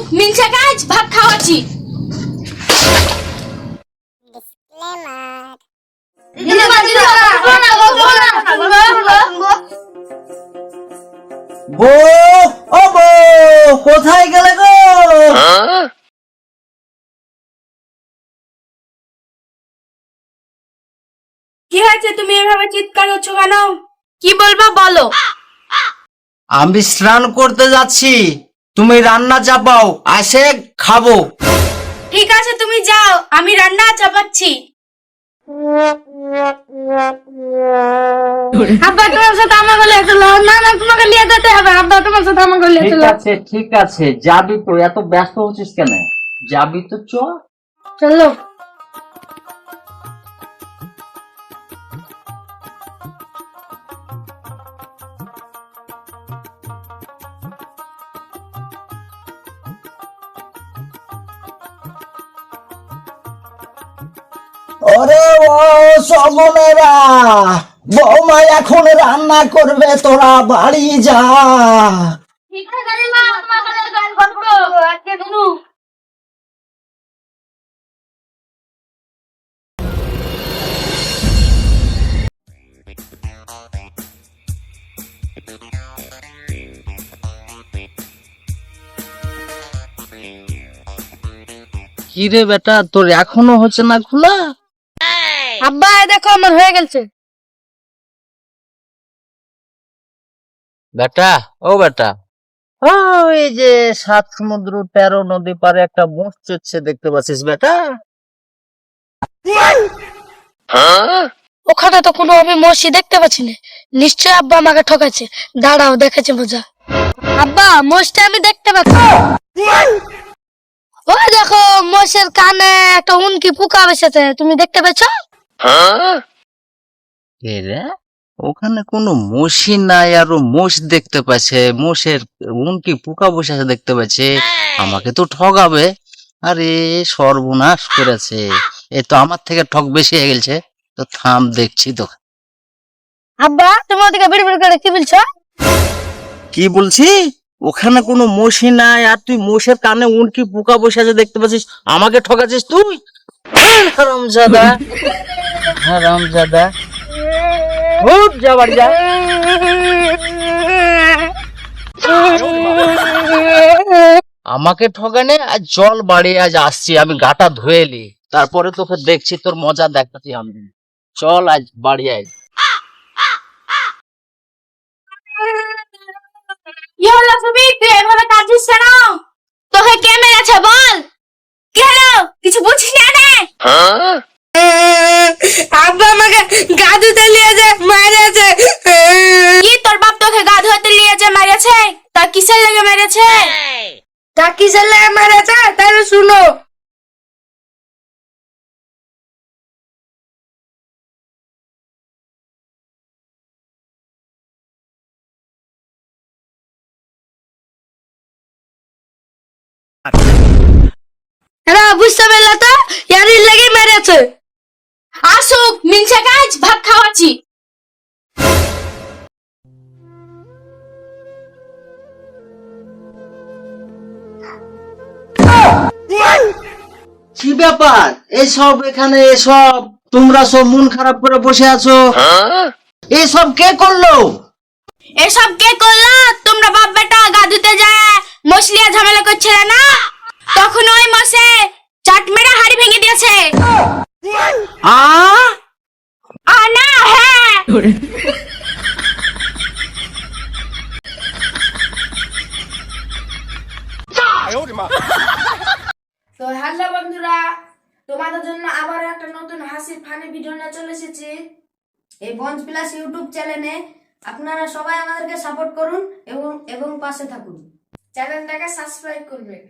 আসুক মিলছে কাজ ভাত খাওয়াচ্ছি। বউ, ও বউ, কোথায় গেলে গো? কি হয়েছে তুমি এভাবে চিৎকার করছো কেন? কি বলবা বলো। আমি স্নান করতে যাচ্ছি, তুমি রান্না চাপাও, আসে খাবো। ঠিক আছে তুমি যাও, আমি রান্না চাপাচ্ছি। আব্বা তোমার সাথে আমাকে নিয়ে চলো। না না তোমাকে নিয়ে যেতে হবে। আব্বা তোমার সাথে আমাকে নিয়ে চলো। ঠিক আছে, যাবি তো, এত ব্যস্ত হচ্ছিস কেন? যাবি তো, চ। চলো। ওরে ও সমনেরা, বৌমা এখন রান্না করবে, তোরা বাড়ি যা। ঠিক আছে মা, তোমার সাথে গল্প করব আজকে শুনু। কি রে বেটা, তোর এখনো হচ্ছে না খোলা? আব্বা দেখো আমার হয়ে গেছে। বেটা, ও বেটা, ওই যে 7 সমুদ্র 13 নদী পারে একটা মোষ চড়ছে, দেখতে পাচ্ছিস বেটা? ওখানে তো কোনো আমি মসি দেখতে পাচ্ছি না। নিশ্চয় আব্বা আমাকে ঠকাচ্ছে। দাঁড়াও দেখাচ্ছে মজা। আব্বা মোষটা আমি দেখতে পাচ্ছি। ওই দেখো মোষের কানে একটা উনকি পোকা বসেছে, তুমি দেখতে পেয়েছো? এ রে, ওখানে কোনো মোষই নাই, আর ও মোষ দেখতে পাচ্ছে, মোষের উনকি পোকা বসে আছে দেখতে পাচ্ছে, আমাকে তো ঠগাবে। আরে সর্বনাশ করেছে, এ তো আমার থেকে ঠক বেশি হয়ে গেছে। তো থাম, দেখছি তো। আব্বা তুমি ওদিকে বিড় বিড় করে কি বলছো? কি বলছি? ওখানে কোনো মোষই নাই, আর তুই মোষের কানে উনকি পোকা বসে আছে দেখতে পাচ্ছিস, আমাকে ঠকাচ্ছিস তুই। হারামজাদা, হারামজাদা, খুব যা বাড়ি যা। আমাকে ঠকানে, আর জল বাড়ি আজ আসছি, আমি গাটা ধুয়ে এলি, তারপরে তোকে দেখছি, তোর মজা দেখাচ্ছি আমি। চল আজ বাড়ি আয়। কি হলো সুবি, তুই এভাবে কাঁদছিস কেন? তোকে কে মেরেছে বল? কি হলো, কিছু বুঝিস না রে? আব্বা আমাকে গা ধুতে নিয়েছে, মেরেছে। কি তোর বাপ তোকে গা ধুতে নিয়েছে মেরেছে? তা কিসের লেগে মেরেছে? তা কিসের লেগে মেরেছে তাহলে শুনো। এরা বুঝতে পারলে তো, ইয়ারির লেগে মেরেছে। আসুক মিলছে কাজ ভাত খাওয়াচ্ছি। কি ব্যাপার এসব, এখানে এসব তোমরা সব মন খারাপ করে বসে আছো, এসব কে করলো? এসব কে করলো? তোমরা বাপ বেটা গা ধুতে যায় মশলিয়া ঝামেলা করছিলে না, তখন ওই মশে চাট মেরে হাড়ি ভেঙে দিয়েছে। আ না হ্যাঁ। তো হ্যালো বন্ধুরা, তোমাদের জন্য আবার একটা নতুন হাসির ফানি ভিডিও নিয়ে চলে এসেছি এই বঞ্চ প্লাস ইউটিউব চ্যানেলে। আপনারা সবাই আমাদেরকে সাপোর্ট করুন এবং পাশে থাকুন, চ্যানেলটাকে সাবস্ক্রাইব করবেন।